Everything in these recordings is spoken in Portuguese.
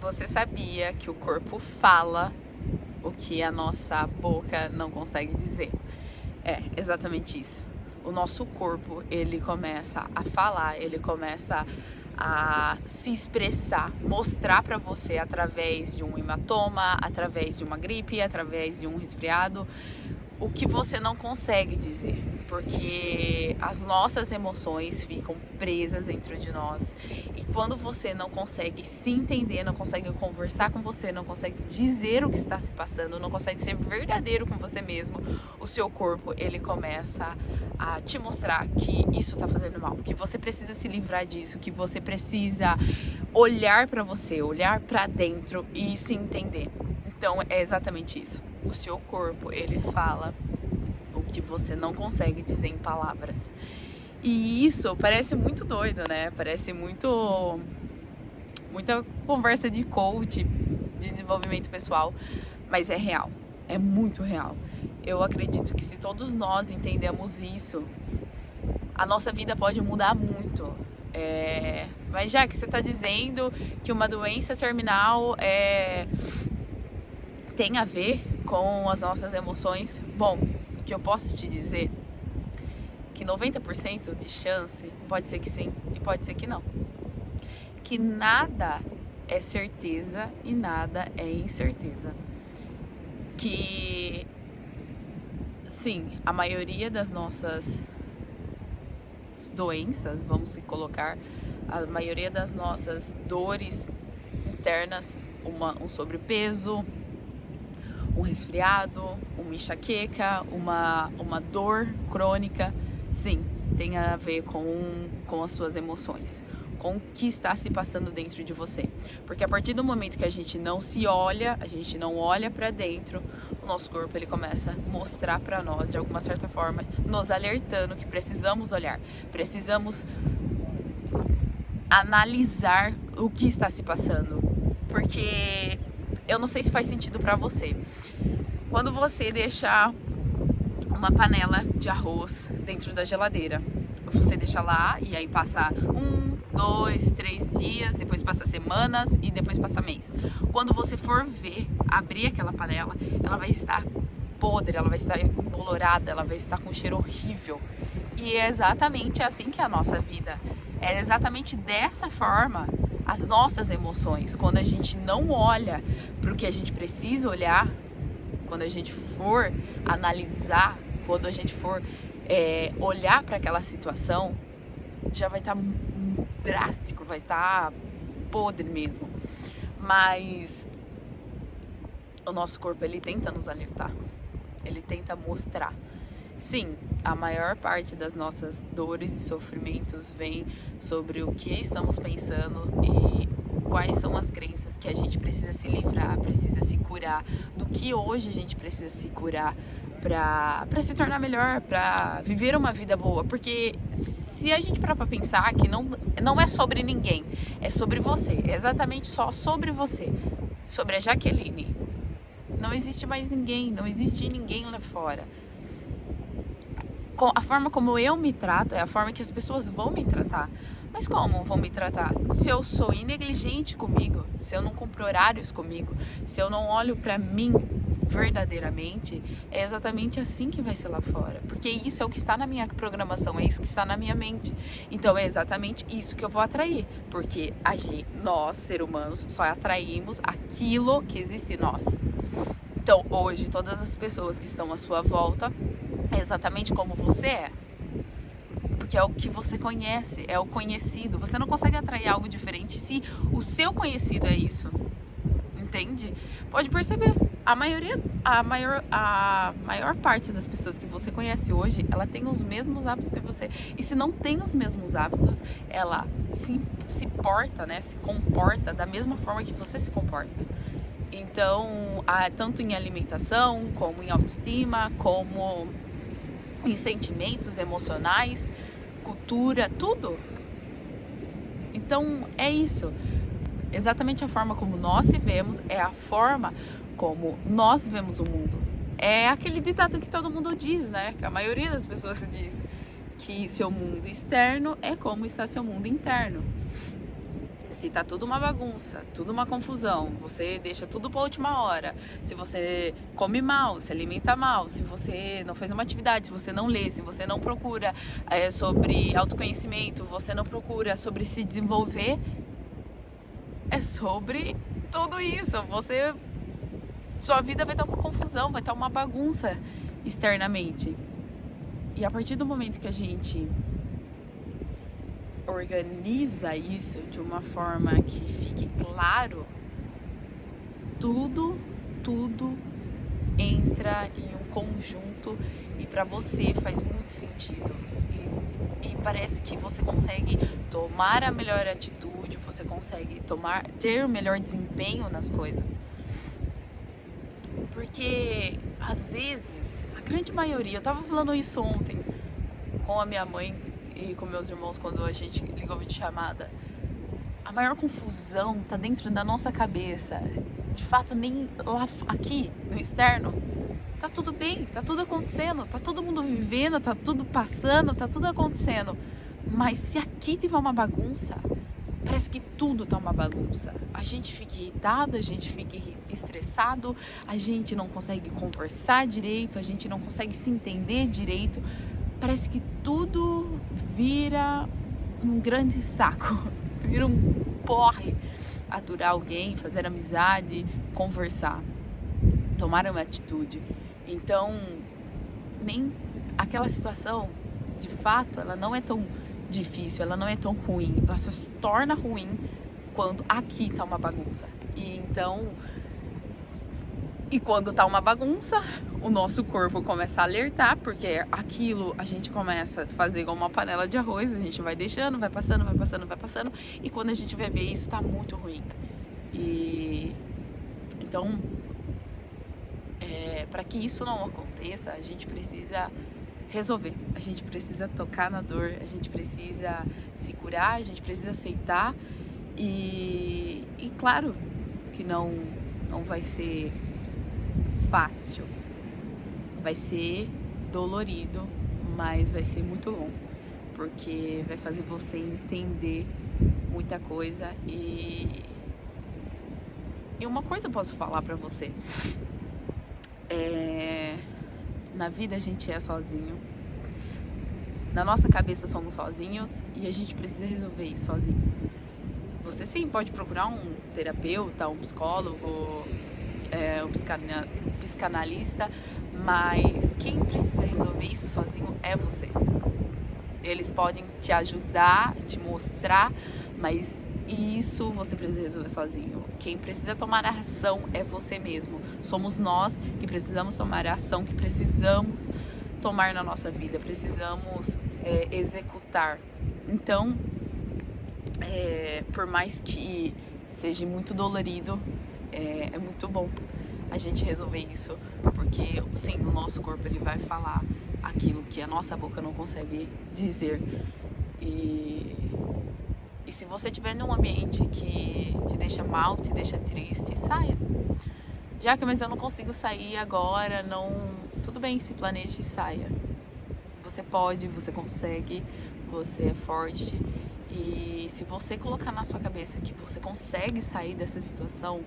Você sabia que o corpo fala o que a nossa boca não consegue dizer? É exatamente isso. O nosso corpo, ele começa a falar, ele começa a se expressar, mostrar para você através de um hematoma, através de uma gripe, através de um resfriado, o que você não consegue dizer, porque as nossas emoções ficam presas dentro de nós, e quando você não consegue se entender, não consegue conversar com você, não consegue dizer o que está se passando, não consegue ser verdadeiro com você mesmo, o seu corpo, ele começa a te mostrar que isso está fazendo mal, que você precisa se livrar disso, que você precisa olhar para você, olhar para dentro e se entender. Então é exatamente isso. O seu corpo, ele fala o que você não consegue dizer em palavras. E isso parece muito doido, né? Parece muita conversa de coach, de desenvolvimento pessoal, mas é real, é muito real. Eu acredito que se todos nós entendemos isso, a nossa vida pode mudar muito. Mas já que você está dizendo que uma doença terminal tem a ver com as nossas emoções, bom, o que eu posso te dizer que 90% de chance pode ser que sim e pode ser que não. Que nada é certeza e nada é incerteza. Que sim, a maioria das nossas doenças, vamos se colocar, a maioria das nossas dores internas, um sobrepeso, um resfriado, uma enxaqueca, uma dor crônica, sim, tem a ver com as suas emoções, com o que está se passando dentro de você. Porque a partir do momento que a gente não se olha, a gente não olha para dentro, o nosso corpo, ele começa a mostrar para nós, de alguma certa forma, nos alertando que precisamos olhar, precisamos analisar o que está se passando. Porque eu não sei se faz sentido para você. Quando você deixa uma panela de arroz dentro da geladeira, você deixa lá e aí passa 1, 2, 3 dias, depois passa semanas e depois passa mês. Quando você for ver, abrir aquela panela, ela vai estar podre, ela vai estar embolorada, ela vai estar com um cheiro horrível. E é exatamente assim que é a nossa vida. É exatamente dessa forma as nossas emoções. Quando a gente não olha para o que a gente precisa olhar, quando a gente for analisar, quando a gente for olhar para aquela situação, já vai estar drástico, vai estar podre mesmo. Mas o nosso corpo, ele tenta nos alertar, ele tenta mostrar. Sim, a maior parte das nossas dores e sofrimentos vem sobre o que estamos pensando e quais são as crenças que a gente precisa se livrar, precisa se curar, do que hoje a gente precisa se curar para se tornar melhor, para viver uma vida boa. Porque se a gente parar para pensar que não é sobre ninguém, é sobre você, é exatamente só sobre você, sobre a Jaqueline. Não existe mais ninguém, não existe ninguém lá fora. A forma como eu me trato é a forma que as pessoas vão me tratar. Mas como vão me tratar? Se eu sou negligente comigo, se eu não cumpro horários comigo, se eu não olho pra mim verdadeiramente, é exatamente assim que vai ser lá fora. Porque isso é o que está na minha programação, é isso que está na minha mente. Então é exatamente isso que eu vou atrair. Porque nós, seres humanos, só atraímos aquilo que existe em nós. Então hoje, todas as pessoas que estão à sua volta, é exatamente como você é. Porque é o que você conhece, é o conhecido. Você não consegue atrair algo diferente se o seu conhecido é isso. Entende? Pode perceber. A maior parte das pessoas que você conhece hoje, ela tem os mesmos hábitos que você. E se não tem os mesmos hábitos, ela se porta, né? Se comporta da mesma forma que você se comporta. Então, tanto em alimentação, como em autoestima, como em sentimentos emocionais, cultura, tudo. Então é isso. Exatamente a forma como nós se vemos é a forma como nós vemos o mundo. É aquele ditado que todo mundo diz, né? Que a maioria das pessoas diz que seu mundo externo é como está seu mundo interno. Se tá tudo uma bagunça, tudo uma confusão, você deixa tudo pra última hora, se você come mal, se alimenta mal, se você não faz uma atividade, se você não lê, se você não procura sobre autoconhecimento, você não procura sobre se desenvolver, é sobre tudo isso. Sua vida vai estar uma confusão, vai estar uma bagunça externamente. E a partir do momento que a gente organiza isso de uma forma que fique claro, tudo entra em um conjunto e para você faz muito sentido. E parece que você consegue tomar a melhor atitude, você consegue ter o melhor desempenho nas coisas. Porque às vezes, a grande maioria, eu tava falando isso ontem com a minha mãe e com meus irmãos quando a gente ligou videochamada, a maior confusão tá dentro da nossa cabeça. De fato, nem lá aqui no externo tá tudo bem, tá tudo acontecendo, tá todo mundo vivendo, tá tudo passando, tá tudo acontecendo. Mas se aqui tiver uma bagunça, parece que tudo tá uma bagunça. A gente fica irritado, a gente fica estressado, a gente não consegue conversar direito, a gente não consegue se entender direito. Parece que tudo vira um grande saco, vira um porre. Aturar alguém, fazer amizade, conversar, tomar uma atitude. Então, nem aquela situação, de fato, ela não é tão difícil, ela não é tão ruim. Ela só se torna ruim quando aqui tá uma bagunça. E quando tá uma bagunça, o nosso corpo começa a alertar, porque aquilo a gente começa a fazer igual uma panela de arroz, a gente vai deixando, vai passando, e quando a gente vai ver isso, tá muito ruim. Então, para que isso não aconteça, a gente precisa resolver, a gente precisa tocar na dor, a gente precisa se curar, a gente precisa aceitar, e claro que não vai ser fácil, vai ser dolorido, mas vai ser muito longo, porque vai fazer você entender muita coisa. E uma coisa eu posso falar pra você, na vida a gente é sozinho, na nossa cabeça somos sozinhos e a gente precisa resolver isso sozinho. Você sim pode procurar um terapeuta, um psicólogo, um psicanalista, mas quem precisa resolver isso sozinho é você. Eles podem te ajudar, te mostrar, mas isso você precisa resolver sozinho. Quem precisa tomar a ação é você mesmo. Somos nós que precisamos tomar a ação, que precisamos tomar na nossa vida, precisamos executar. Então, por mais que seja muito dolorido, é muito bom a gente resolver isso, porque sim, o nosso corpo ele vai falar aquilo que a nossa boca não consegue dizer. E se você estiver num ambiente que te deixa mal, te deixa triste, saia. Mas eu não consigo sair agora, tudo bem, se planeje e saia. Você pode, você consegue, você é forte. E se você colocar na sua cabeça que você consegue sair dessa situação,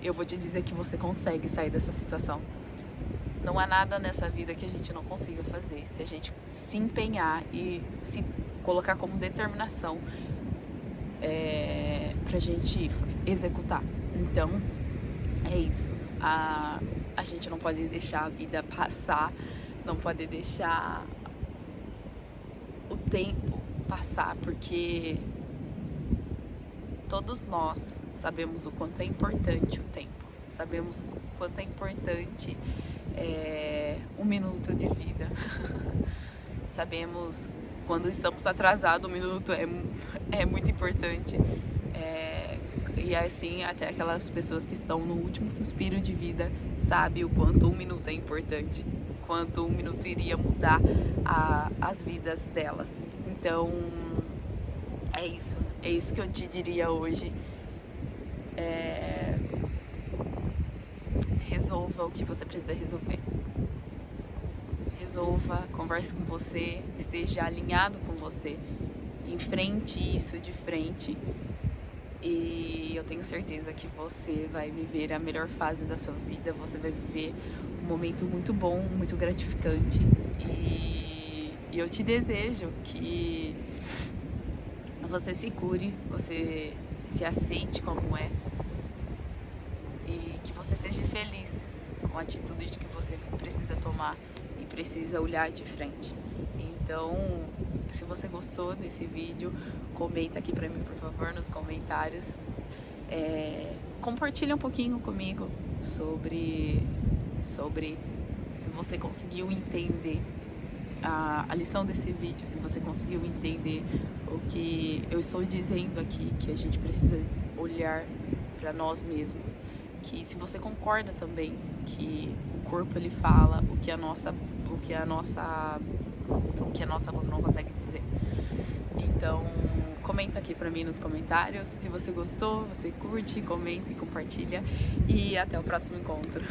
eu vou te dizer que você consegue sair dessa situação. Não há nada nessa vida que a gente não consiga fazer, se a gente se empenhar e se colocar como determinação pra gente executar. Então, é isso. A gente não pode deixar a vida passar, não pode deixar o tempo passar, porque todos nós sabemos o quanto é importante o tempo, sabemos o quanto é importante um minuto de vida. Sabemos quando estamos atrasados, um minuto é muito importante. E assim, até aquelas pessoas que estão no último suspiro de vida sabem o quanto um minuto é importante, quanto um minuto iria mudar as vidas delas. Então, é isso que eu te diria hoje. Resolva o que você precisa resolver. Resolva, converse com você, esteja alinhado com você. Enfrente isso de frente. E eu tenho certeza que você vai viver a melhor fase da sua vida, você vai viver um momento muito bom, muito gratificante. E eu te desejo que você se cure, você se aceite como é e que você seja feliz com a atitude que você precisa tomar e precisa olhar de frente. Então, se você gostou desse vídeo, comenta aqui pra mim, por favor, nos comentários. Compartilha um pouquinho comigo sobre se você conseguiu entender a lição desse vídeo, se você conseguiu entender o que eu estou dizendo aqui, que a gente precisa olhar para nós mesmos, que se você concorda também que o corpo ele fala o que a nossa boca não consegue dizer. Então, comenta aqui pra mim nos comentários. Se você gostou, você curte, comenta e compartilha. E até o próximo encontro.